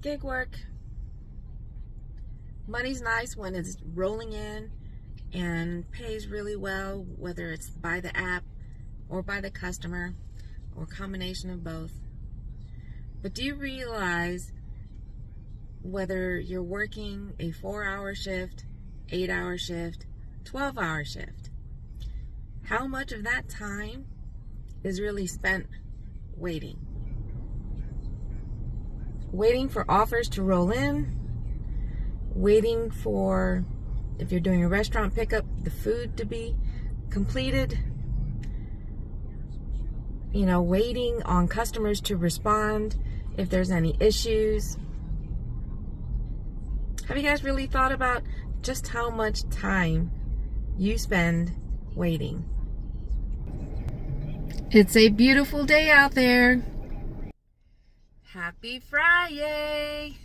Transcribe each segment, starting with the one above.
Gig work, money's nice when it's rolling in and pays really well, whether it's by the app or by the customer or combination of both. But do you realize whether you're working a 4-hour shift, 8-hour shift, 12-hour shift, how much of that time is really spent waiting? Waiting for offers to roll in, waiting for, if you're doing a restaurant pickup, the food to be completed, waiting on customers to respond if there's any issues. Have you guys really thought about just how much time you spend waiting? It's a beautiful day out there. Happy Friday!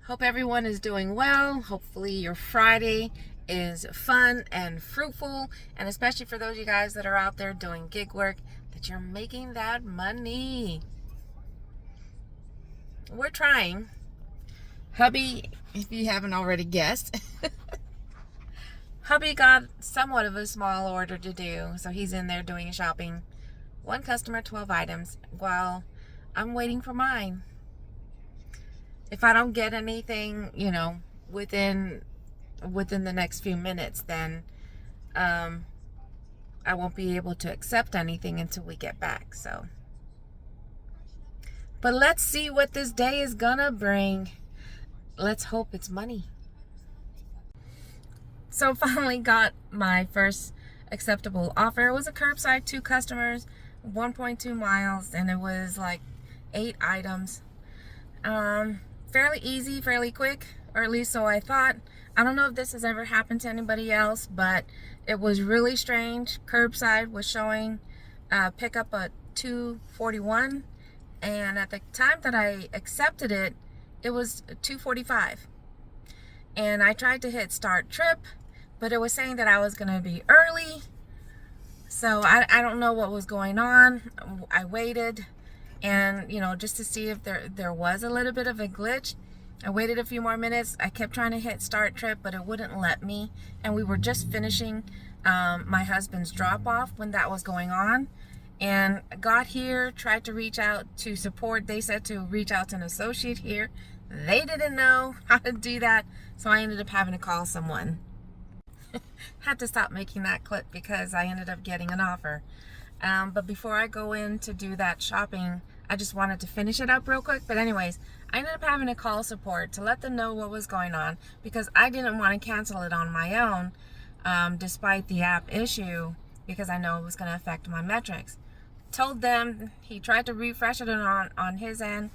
Hope everyone is doing well. Hopefully your Friday is fun and fruitful, and especially for those of you guys that are out there doing gig work, that you're making that money. We're trying. Hubby, if you haven't already guessed, hubby got somewhat of a small order to do, so he's in there doing shopping. One customer, 12 items, while I'm waiting for mine. If I don't get anything, within the next few minutes, then I won't be able to accept anything until we get back. So, but let's see what this day is gonna bring. Let's hope it's money. So finally got my first acceptable offer. It was a curbside, 2 customers, 1.2 miles, and it was like 8 items. Fairly easy, fairly quick, or at least so I thought. I don't know if this has ever happened to anybody else, but it was really strange. Curbside was showing pickup at 2:41, and at the time that I accepted it, it was 2:45. And I tried to hit start trip, but it was saying that I was going to be early. So I don't know what was going on. I waited, and just to see if there was a little bit of a glitch. I waited a few more minutes. I kept trying to hit start trip, but it wouldn't let me. And we were just finishing my husband's drop off when that was going on, and got here, tried to reach out to support. They said to reach out to an associate here. They didn't know how to do that, so I ended up having to call someone. Had to stop making that clip because I ended up getting an offer. But before I go in to do that shopping, I just wanted to finish it up real quick. But anyways, I ended up having to call support to let them know what was going on, because I didn't want to cancel it on my own, despite the app issue, because I know it was going to affect my metrics. Told them, he tried to refresh it on his end.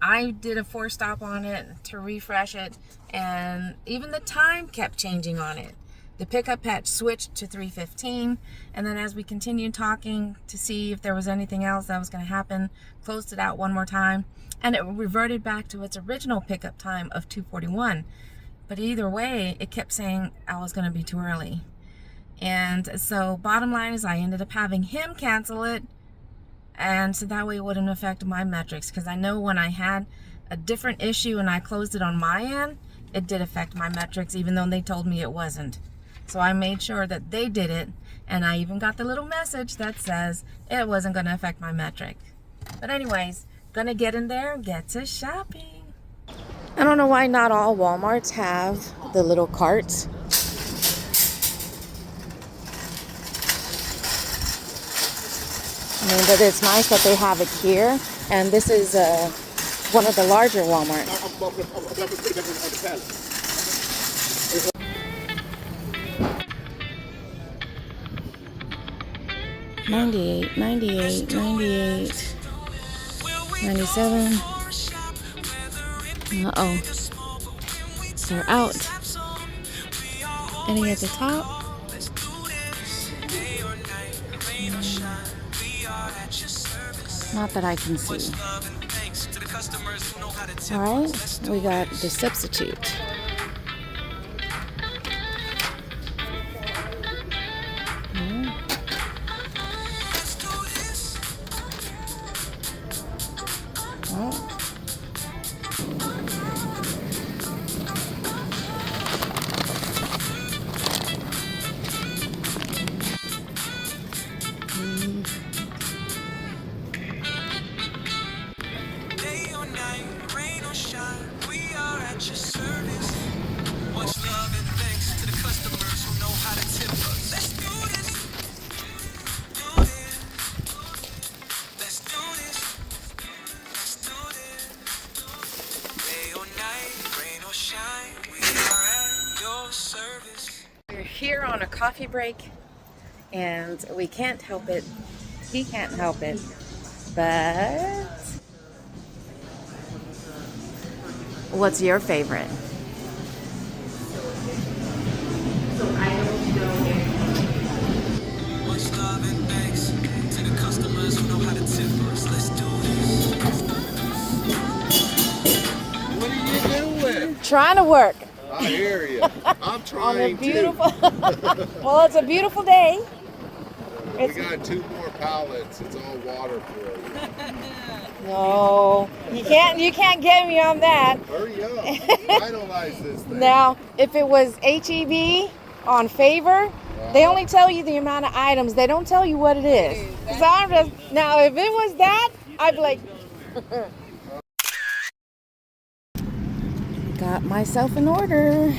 I did a force stop on it to refresh it, and even the time kept changing on it. The pickup had switched to 3:15, and then as we continued talking to see if there was anything else that was going to happen, closed it out one more time, and it reverted back to its original pickup time of 2:41. But either way, it kept saying I was going to be too early. And so bottom line is I ended up having him cancel it, and so that way it wouldn't affect my metrics, because I know when I had a different issue and I closed it on my end, it did affect my metrics, even though they told me it wasn't. So I made sure that they did it, and I even got the little message that says it wasn't going to affect my metric. But anyways, gonna get in there and get to shopping. I don't know why not all Walmarts have the little carts. But it's nice that they have it here, and this is one of the larger Walmarts. $98, $98, $98, $97. Uh-oh. They're out. Any at the top? Not that I can see. Alright, we got the substitute. coffee break, and we can't help it. He can't help it. But what's your favorite? Much love and thanks to the customers who know how to tip us. Let's do this. What are you doing? Trying to work I hear you. I'm on a trying beautiful. to. Well, it's a beautiful day. We got 2 more pallets. It's all water for you. No, you can't get me on that. Hurry up. Finalize this thing. Now, if it was HEB on favor, they only tell you the amount of items. They don't tell you what it is. So now, if it was that, I'd be like, got myself an order.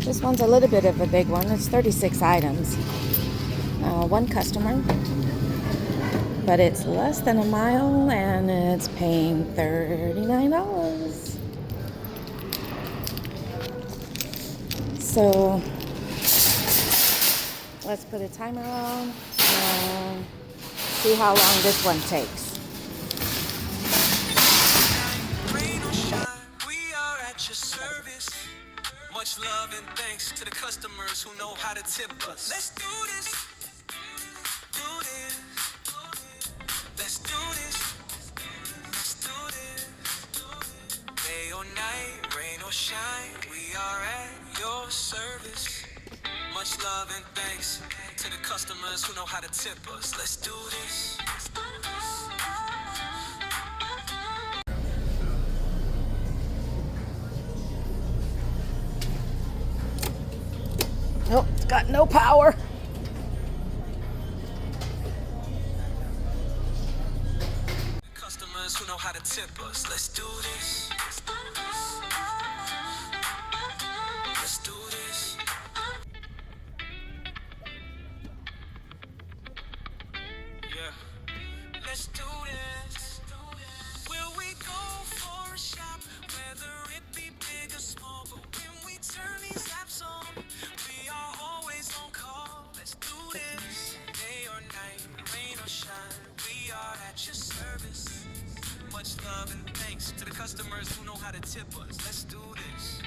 This one's a little bit of a big one. It's 36 items. One customer. But it's less than a mile and it's paying $39. So let's put a timer on and see how long this one takes. Rain or shine, we are at your service. Much love and thanks to the customers who know how to tip us. Let's do this. Do this. Let's do this. Let's do this. Day or night, rain or shine, we are at your service. Much love and thanks to the customers who know how to tip us. Let's do this. Nope, it's got no power. Customers who know how to tip us. Let's do this. Let's do this. Yeah. Let's do this. Will we go for a shop, whether it be big or small? But when we turn these apps on, we are always on call. Let's do this. Day or night, rain or shine, we are at your service. Much love and thanks to the customers who know how to tip us. Let's do this.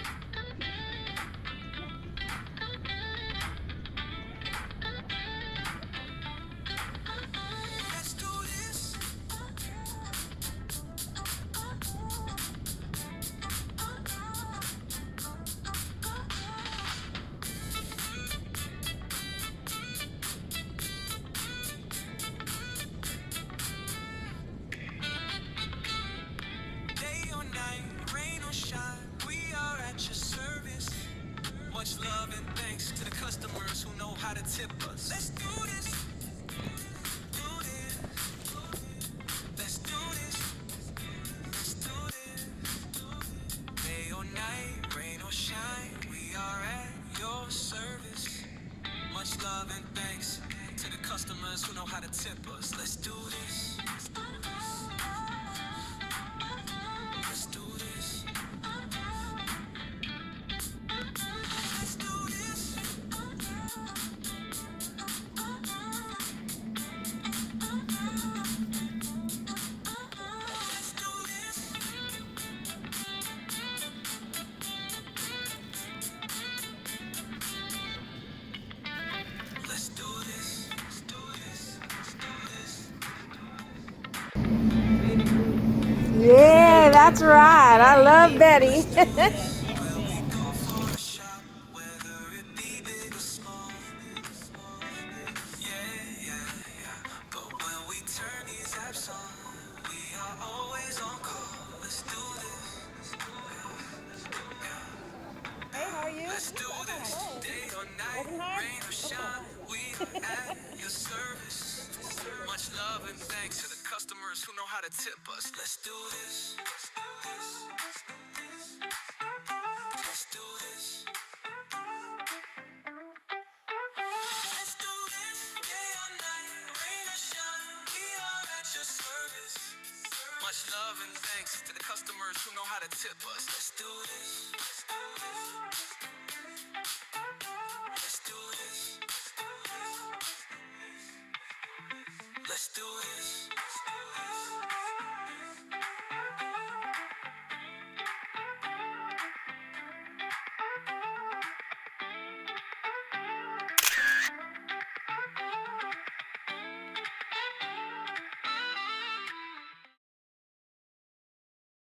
Let's do this. Day or night, rain or shine, we are at your service. Much love and thanks to the customers who know how to tip us. Let's do this. Do this. Let's do this. Let's do this. Day or night, rain or shine, we are at your service. Much love and thanks to the customers who know how to tip us. Let's do this. Let's do this. Let's do this. Let's do this. Let's do this. Let's do this. Let's do this. Yeah, that's right. I love Betty. Will we go for a shop, whether it be big or small? Yeah. But when we turn these apps on, we are always on call. Let's do this. Hey, how are you? Let's do this. Day or night, rain or shine, we are at your service. Much love and thanks to the customers who know how to tip us. Let's do this. Let's do this. Let's do this. Day or night, rain or shine, we are at your service. Much love and thanks to the customers who know how to tip us. Let's do this.